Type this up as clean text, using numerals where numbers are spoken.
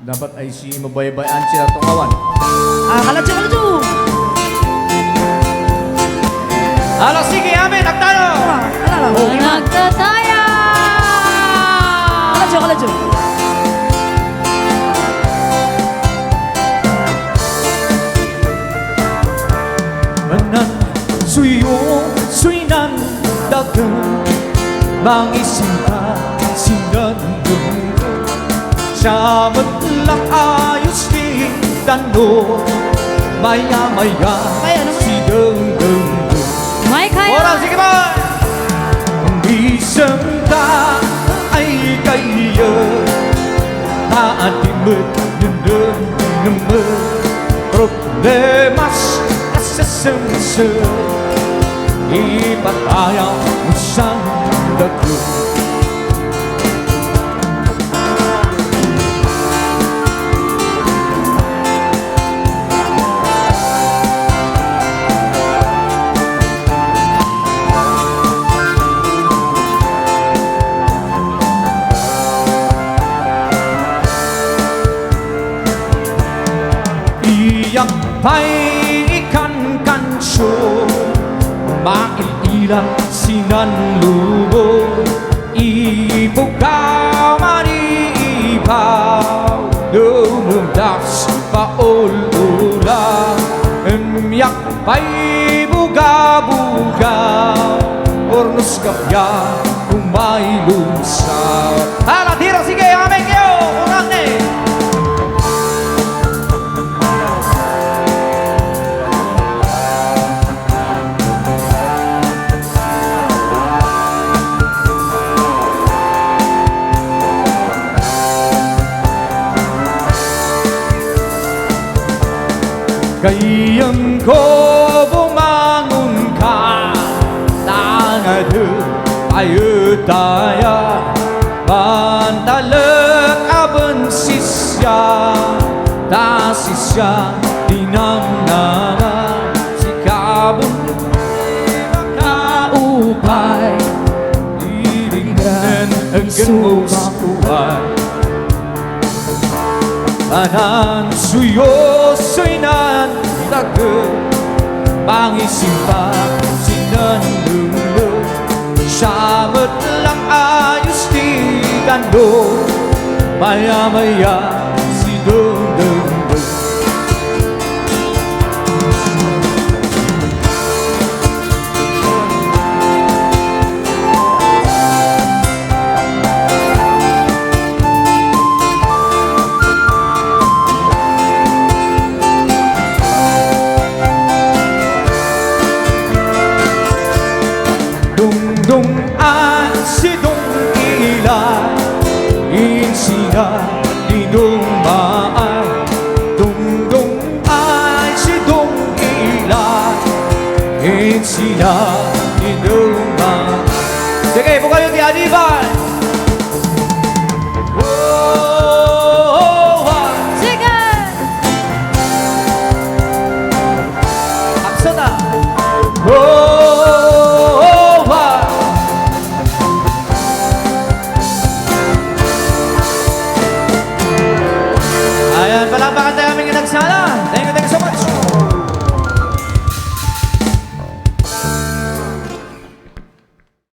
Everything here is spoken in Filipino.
Dapat ay si mabaybayan sila tungawan. Kaladyo, kaladyo! Alo, sige, amin, nagtayo! Nagtataya! Kaladyo, kaladyo! Manan suyo, suinan, dagang mangisinta, sinandong Syamat lang ayos di dano maya-maya si deng-deng. May kaya! Orang sige ba? Isang ta ay kaya Taatimet nunun-nunun Problemas kasasamsa Ipatayaw mo siyang dago Iyak pa'y ikan-kansyo Mail-ilang sinanlubo Ibugaw manibaw Lumudas paul-ula Emyak pa'y buga-bugaw Ornos kapya kumay lusaw Hala, tira, sige, aming kayo! Urang ni! Kayang ko bumangon ka Tangadı tayo taya Pantalag aban sisya Ta sisya dinamnama Si kabon makaupay Diringgan ang ganmusupay Tanan suyo suinan daga Pangisimpa sinanlulu Syamat lang ayos di gando Maya-maya si deng-deng-deng Dung ay si dung ilay Insina di dung maay Dung ay si dung ilay Insina